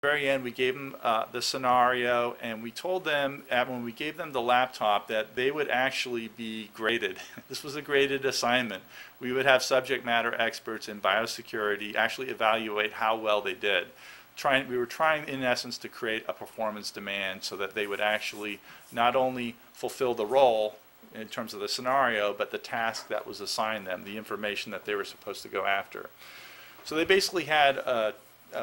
very end, we gave them the scenario, and we told them when we gave them the laptop that they would actually be graded. This was a graded assignment. We would have subject matter experts in biosecurity actually evaluate how well they did. We were trying, in essence, to create a performance demand so that they would actually not only fulfill the role in terms of the scenario, but the task that was assigned them, the information that they were supposed to go after. So they basically had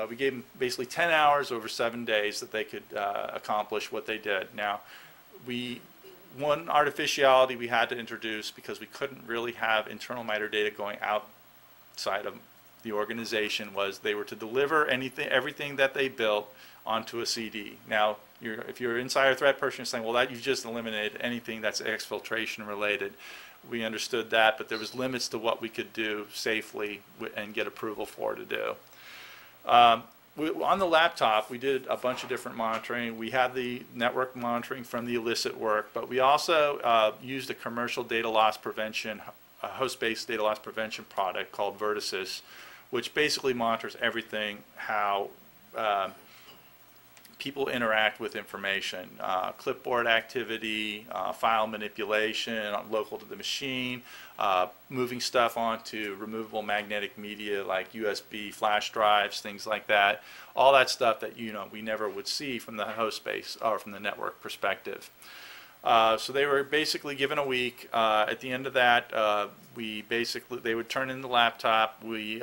we gave them basically 10 hours over 7 days that they could accomplish what they did. Now, one artificiality we had to introduce, because we couldn't really have internal MITRE data going outside of the organization, was they were to deliver everything that they built onto a CD. Now, if you're an insider threat person, you're saying, well, that you've just eliminated anything that's exfiltration related. We understood that, but there was limits to what we could do safely and get approval for to do. On the laptop, we did a bunch of different monitoring. We had the network monitoring from the Elicit work, but we also used a commercial data loss prevention, a host-based data loss prevention product called Vertices, which basically monitors everything, how people interact with information, clipboard activity, file manipulation local to the machine, moving stuff onto removable magnetic media like USB flash drives, things like that. All that stuff that we never would see from the host space or from the network perspective. So they were basically given a week. At the end of that, they would turn in the laptop. We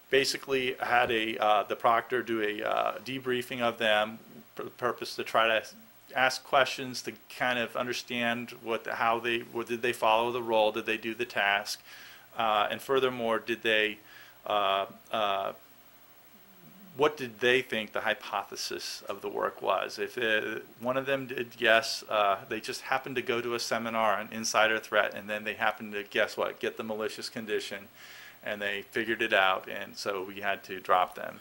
basically had the proctor do a debriefing of them for the purpose to try to ask questions to kind of understand did they follow the role, did they do the task, and furthermore, what did they think the hypothesis of the work was? If one of them did yes, they just happened to go to a seminar on insider threat, and then they happened to get the malicious condition, and they figured it out, and so we had to drop them.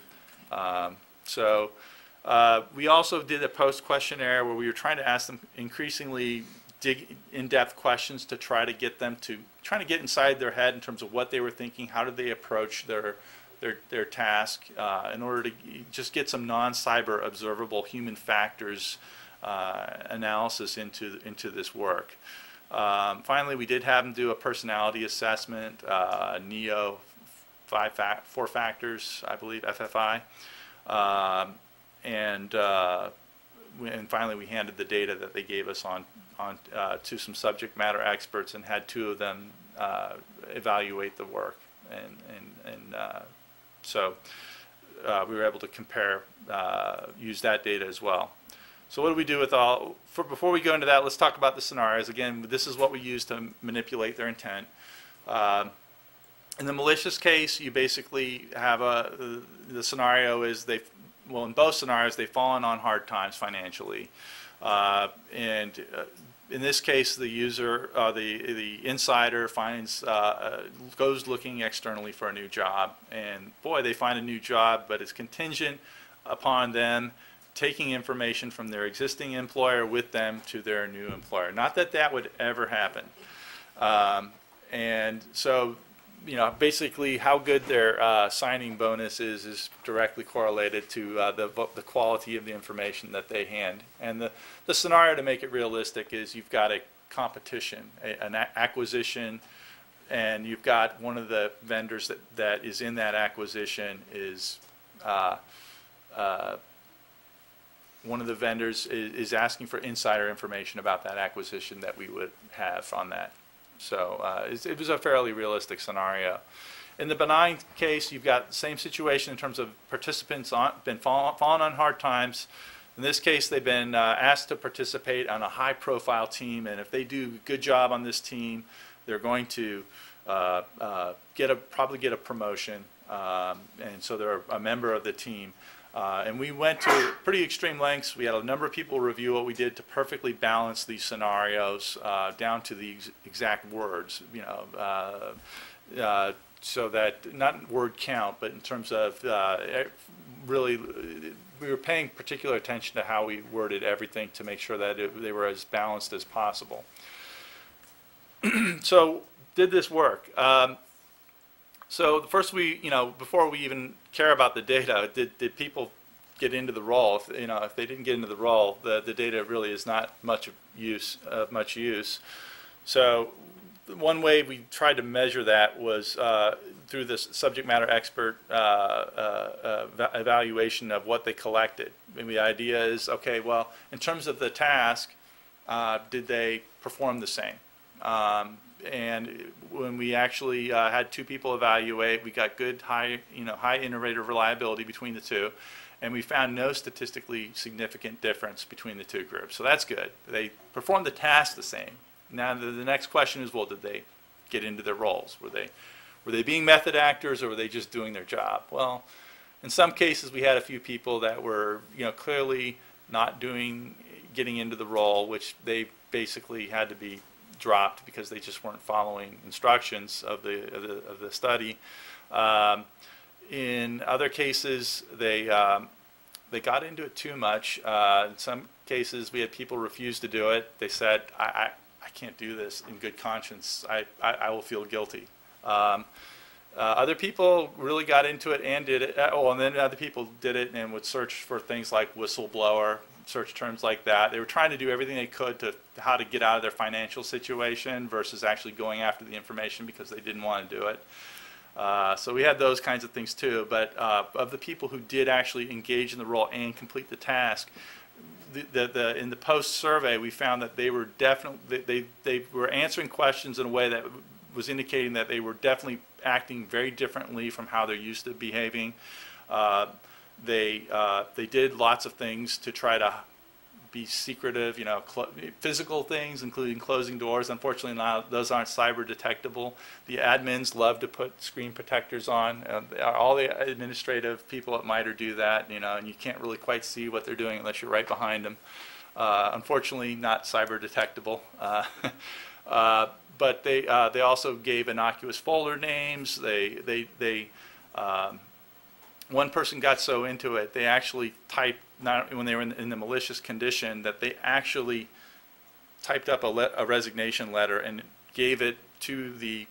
We also did a post questionnaire where we were trying to ask them increasingly in-depth questions to try to get them to get inside their head in terms of what they were thinking, how did they approach their task, in order to just get some non-cyber observable human factors analysis into this work. Finally, we did have them do a personality assessment, NEO, 4 factors, I believe, FFI, and finally we handed the data that they gave us on to some subject matter experts and had 2 of them evaluate the work, so we were able to compare, use that data as well. So what do we do with before we go into that, let's talk about the scenarios. Again, this is what we use to manipulate their intent. In the malicious case, you basically have the scenario is in both scenarios, they've fallen on hard times financially. In this case, the user, the insider goes looking externally for a new job, and boy, they find a new job, but it's contingent upon them taking information from their existing employer with them to their new employer. Not that that would ever happen. And so, basically how good their signing bonus is directly correlated to the quality of the information that they hand. And the scenario, to make it realistic, is you've got a competition, an acquisition, and you've got one of the vendors that is in that acquisition is one of the vendors is asking for insider information about that acquisition that we would have on that. So it was a fairly realistic scenario. In the benign case, you've got the same situation in terms of participants been fallen on hard times. In this case, they've been asked to participate on a high-profile team, and if they do a good job on this team, they're going to probably get a promotion, and so they're a member of the team. And we went to pretty extreme lengths. We had a number of people review what we did to perfectly balance these scenarios down to the exact words, so that, not word count, but in terms of really, we were paying particular attention to how we worded everything to make sure that they were as balanced as possible. So, did this work? So first before we even care about the data, did people get into the role. If they didn't get into the role, the data really is not much much use. So one way we tried to measure that was through this subject matter expert evaluation of what they collected. And the idea is, okay, well, in terms of the task, did they perform the same? And when we actually had 2 people evaluate, we got good high inter rater reliability between the 2, and we found no statistically significant difference between the 2 groups. So that's good. They performed the task the same. Now the next question is, well, did they get into their roles? Were they being method actors, or were they just doing their job? Well, in some cases we had a few people that were clearly not getting into the role, which they basically had to be dropped because they just weren't following instructions of the study. In other cases, they got into it too much. In some cases, we had people refuse to do it. They said, I can't do this in good conscience. I will feel guilty. Other people really got into it and did it. And then other people did it and would search for things like whistleblower, search terms like that. They were trying to do everything they could to how to get out of their financial situation versus actually going after the information because they didn't want to do it. So we had those kinds of things too. But of the people who did actually engage in the role and complete the task, in the post survey, we found that they were definitely they were answering questions in a way that was indicating that they were definitely acting very differently from how they're used to behaving. They did lots of things to try to be secretive, physical things, including closing doors. Unfortunately, those aren't cyber detectable. The admins love to put screen protectors on. All the administrative people at Mitre do that, and you can't really quite see what they're doing unless you're right behind them. Unfortunately, not cyber detectable. But they also gave innocuous folder names. One person got so into it, they actually typed, when they were in the malicious condition, that they actually typed up a resignation letter and gave it to the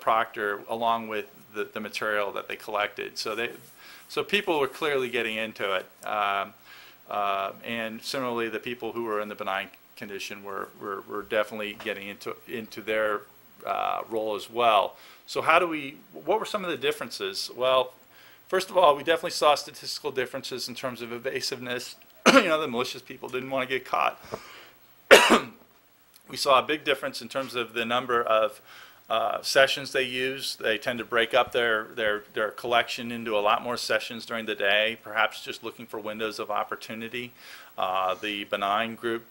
proctor along with the material that they collected. So people were clearly getting into it, and similarly, the people who were in the benign condition were definitely getting into their role as well. So what were some of the differences? Well, first of all, we definitely saw statistical differences in terms of evasiveness. The malicious people didn't want to get caught. We saw a big difference in terms of the number of sessions they use. They tend to break up their collection into a lot more sessions during the day, perhaps just looking for windows of opportunity. The benign group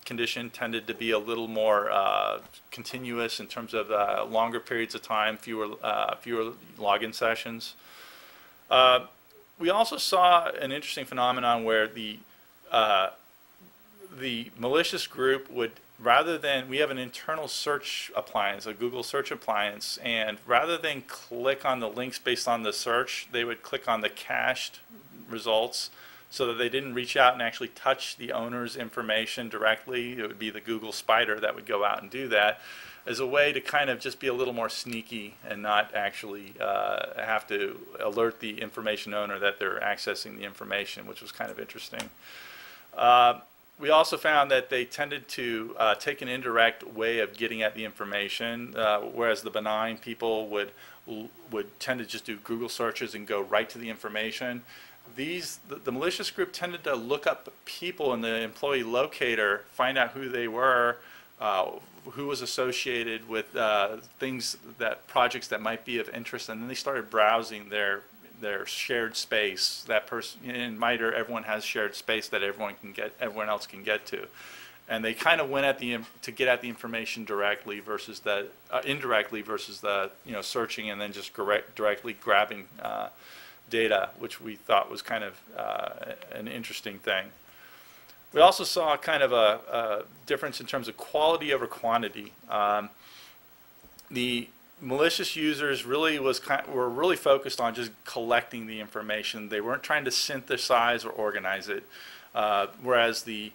condition tended to be a little more continuous in terms of longer periods of time, fewer login sessions. We also saw an interesting phenomenon where the malicious group would, we have an internal search appliance, a Google search appliance, and rather than click on the links based on the search, they would click on the cached results, so that they didn't reach out and actually touch the owner's information directly. It would be the Google spider that would go out and do that, as a way to kind of just be a little more sneaky and not actually have to alert the information owner that they're accessing the information, which was kind of interesting. We also found that they tended to take an indirect way of getting at the information, whereas the benign people would tend to just do Google searches and go right to the information. The malicious group tended to look up people in the employee locator, find out who they were, who was associated with projects that might be of interest, and then they started browsing their shared space. That person in Mitre, everyone has shared space that everyone else can get to, and they kind of went to get at the information directly versus indirectly versus searching and then just directly grabbing data, which we thought was kind of an interesting thing. We also saw kind of a difference in terms of quality over quantity. The malicious users really were really focused on just collecting the information. They weren't trying to synthesize or organize it, whereas the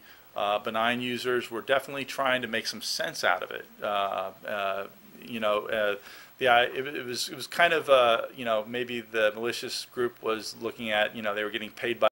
benign users were definitely trying to make some sense out of it. Yeah, it was kind of, you know, maybe the malicious group was looking at, you know, they were getting paid by